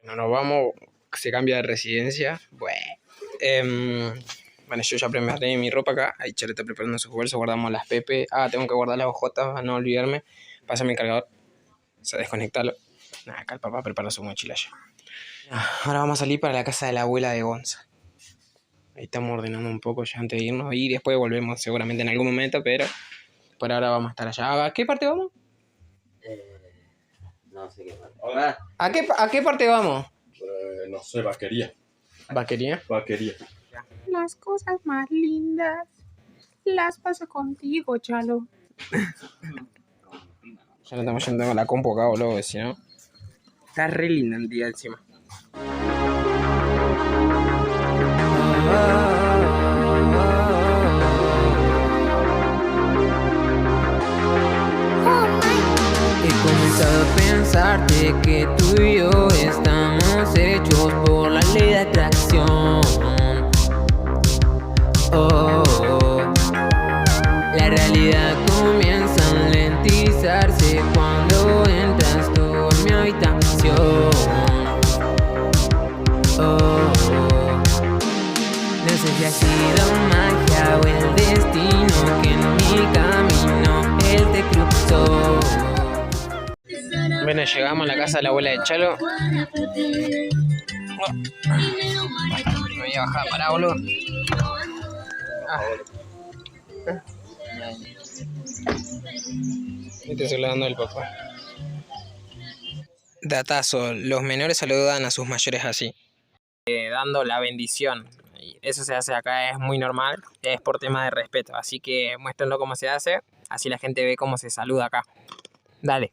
No nos vamos, se cambia de residencia. Bueno, yo ya preparé mi ropa acá. Ahí Chale está preparando sus bolsos, guardamos las pepe. Tengo que guardar las hojotas para no olvidarme. Pásame el cargador. O sea, desconectarlo. Acá el papá prepara su mochila ya. Ahora vamos a salir para la casa de la abuela de Gonza. Ahí estamos ordenando un poco ya antes de irnos. Y después volvemos seguramente en algún momento, pero por ahora vamos a estar allá. ¿A qué parte vamos? No sé qué parte. ¿A qué parte vamos? No sé, vaquería. ¿Vaquería? Vaquería. Las cosas más lindas las paso contigo, Chalo. Ya no estamos yendo a la compu acá, boludo, si no. Está re linda el día encima. He comenzado a pensarte que tú y yo estamos hechos por la ley de atracción. La realidad comienza a lentizarse cuando entras tú en mi habitación. No sé si ha sido magia o el destino que en mi camino él te cruzó. Bueno, llegamos a la casa de la abuela de Chalo. Me voy a bajar, pará, boludo. Este se lo dando el papá. Datazo, los menores saludan a sus mayores así. Dando la bendición. Eso se hace acá, es muy normal, es por tema de respeto. Así que muéstrenlo cómo se hace, así la gente ve cómo se saluda acá. Dale.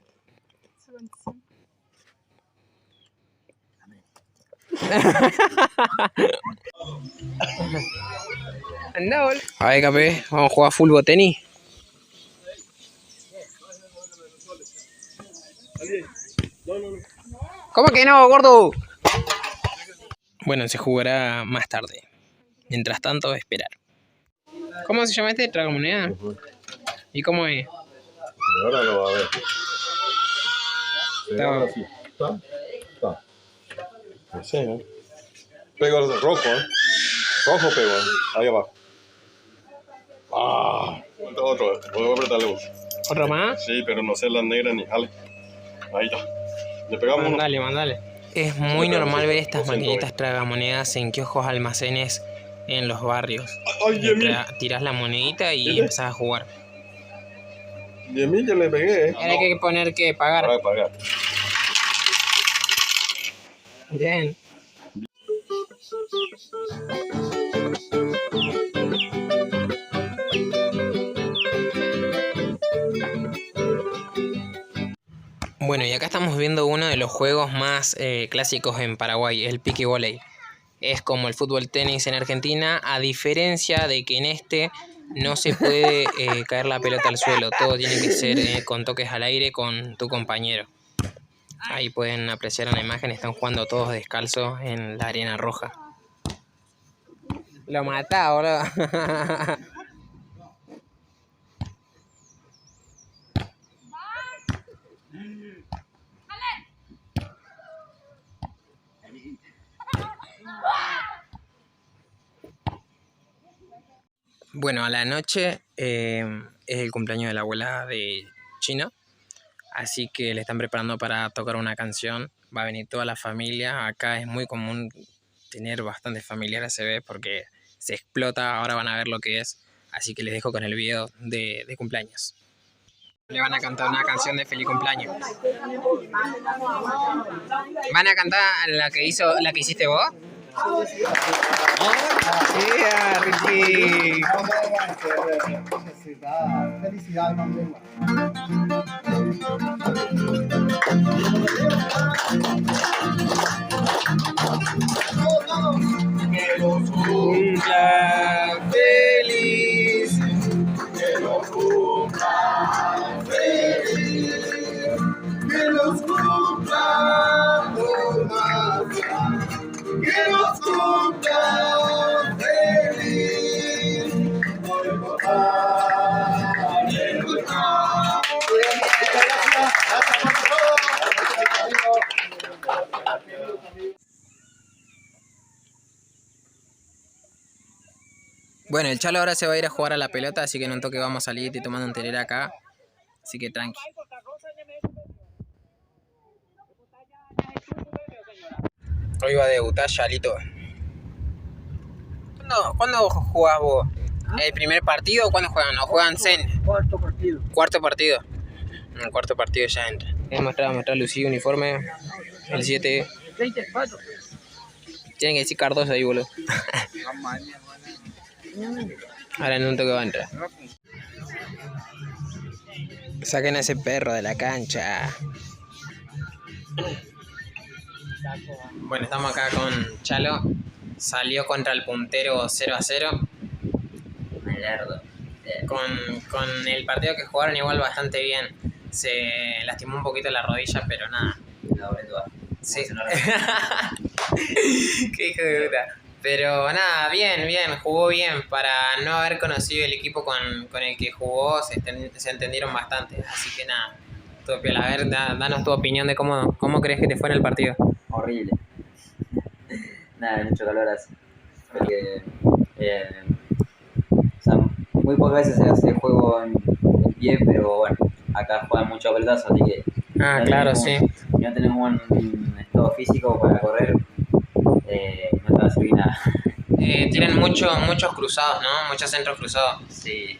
Anda, boludo. A ver, Capé, vamos a jugar fútbol tenis. ¿Cómo que no, gordo? Bueno, se jugará más tarde. Mientras tanto, esperar. ¿Cómo se llama este? ¿Tragamoneda? ¿Y cómo es? Ahora lo va a ver. Está. Así. Está. No sé, ¿eh? Pego el rojo, ¿eh? Rojo pego, ¿eh? Ahí abajo. Otro. Voy a apretarle vos. ¿Otro más? Sí, pero no sé las negras ni jale. Ahí está. Le pegamos uno. Mandale. Es muy normal ver estas maquinitas tragamonedas en kioscos, almacenes en los barrios. Tirás la monedita y empezás a jugar. 10.000 ya le pegué, ¿eh? Hay que poner que pagar. Para pagar. Bien. Bueno, y acá estamos viendo uno de los juegos más clásicos en Paraguay, el pique voley. Es como el fútbol tenis en Argentina, a diferencia de que en este no se puede caer la pelota al suelo. Todo tiene que ser con toques al aire con tu compañero. Ahí pueden apreciar en la imagen, están jugando todos descalzos en la arena roja. Lo matá, boludo. Bueno, a la noche es el cumpleaños de la abuela de Chino, así que le están preparando para tocar una canción. Va a venir toda la familia. Acá es muy común tener bastantes familiares, se ve, porque se explota. Ahora van a ver lo que es, así que les dejo con el video de cumpleaños. Le van a cantar una canción de feliz cumpleaños. ¿Van a cantar la que hiciste vos? ¡Yeah, Ricky! Felicidades, mamá. Que los cumpla feliz. Que los cumpla feliz. Que los cumpla Tomás. Que los cumpla feliz. Por papá, por papá. Muchas gracias. Gracias por todo. Bueno, el Chalo ahora se va a ir a jugar a la pelota, así que en un toque vamos a salir y tomando un telera acá. Así que tranqui. Hoy va a debutar Chalito. ¿Cuándo jugás vos? ¿El primer partido o cuándo juegan? ¿O juegan Zen? Cuarto partido. ¿Cuarto partido? En el cuarto partido ya entra. Voy a mostrar Lucía uniforme. El 7. 34. Tienen que decir Cardoso ahí, boludo. Ahora en un toque va a entrar. Saquen a ese perro de la cancha. Bueno, estamos acá con Chalo. Salió contra el puntero 0-0. Con el partido que jugaron igual bastante bien. Se lastimó un poquito la rodilla, pero nada. Sí. Qué hijo de puta. Pero nada, bien, jugó bien. Para no haber conocido el equipo con el que jugó, se entendieron bastante. Así que nada, todo piola. A ver, danos tu opinión de cómo crees que te fue en el partido. Horrible. Nada, mucho calor hace. Porque, o sea, muy pocas veces se hace juego en pie, pero bueno, acá juegan mucho pelotazo, así que... Claro, sí. Si no tenemos un estado físico para correr, no te va a servir nada. Tienen muchos cruzados, ¿no? Muchos centros cruzados. Sí.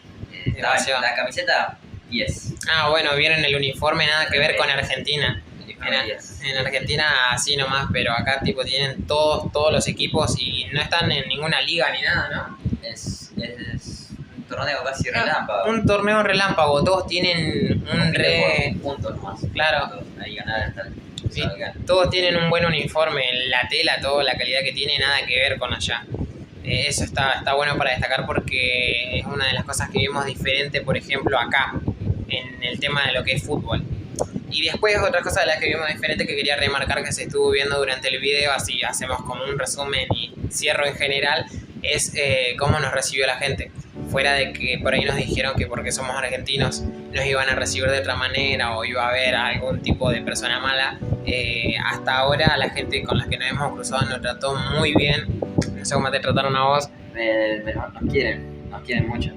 La camiseta, 10. Bueno, vieron el uniforme, nada que ver con Argentina. En Argentina así nomás, pero acá tipo tienen todos los equipos y no están en ninguna liga ni nada, ¿no? Es un torneo casi relámpago. Un torneo relámpago, todos tienen un puntos nomás. Claro. Ahí ganar tal. Sí, todos tienen un buen uniforme, la tela, toda la calidad que tiene, nada que ver con allá. Eso está bueno para destacar porque es una de las cosas que vimos diferente, por ejemplo, acá, en el tema de lo que es fútbol. Y después otra cosa de las que vimos diferente que quería remarcar que se estuvo viendo durante el video, así hacemos como un resumen y cierro en general, es cómo nos recibió la gente. Fuera de que por ahí nos dijeron que porque somos argentinos nos iban a recibir de otra manera o iba a haber algún tipo de persona mala, hasta ahora la gente con la que nos hemos cruzado nos trató muy bien. No sé cómo te trataron a vos. Nos quieren mucho.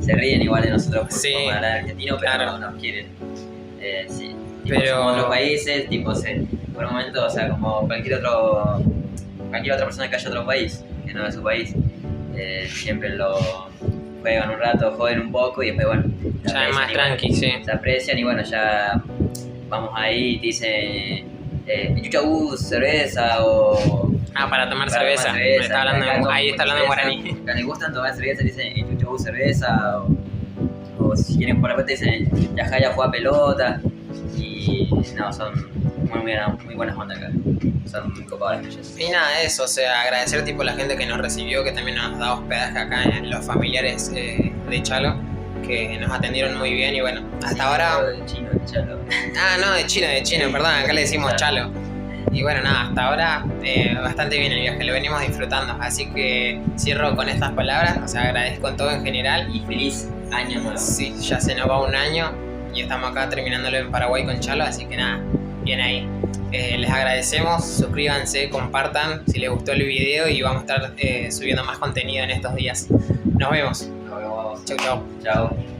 Se ríen igual de nosotros por hablar argentino, pero claro. Nos quieren. Sí. Pero Somos otros países, por un momento, o sea, como cualquier otra persona que haya otro país, que no es su país, siempre lo juegan un rato, joden un poco y después, bueno, ya es más tranqui, sí. Se aprecian y bueno, ya vamos ahí y te dicen chuchabú, cerveza o... para tomar cerveza. Ahí está hablando en guaraní. Cuando les gustan tomar cerveza dicen chuchabú, cerveza o si quieren jugar a pelota dicen ya juega pelota y no, son muy buenas ondas acá, son muy copadas ellos. Y nada, eso, o sea, agradecer tipo a la gente que nos recibió, que también nos da hospedaje acá en los familiares de Chalo, que nos atendieron muy bien y bueno, hasta ahora... De chino, de Chalo. De chino, perdón, acá le decimos Chalo. Y bueno, nada, hasta ahora bastante bien el viaje, lo venimos disfrutando, así que cierro con estas palabras, o sea, agradezco en todo en general. Y feliz año nuevo. Sí, ya se nos va un año y estamos acá terminándolo en Paraguay con Chalo, así que nada, bien ahí. Les agradecemos, suscríbanse, compartan si les gustó el video y vamos a estar subiendo más contenido en estos días. Nos vemos. Nos vemos. Chau. Chao.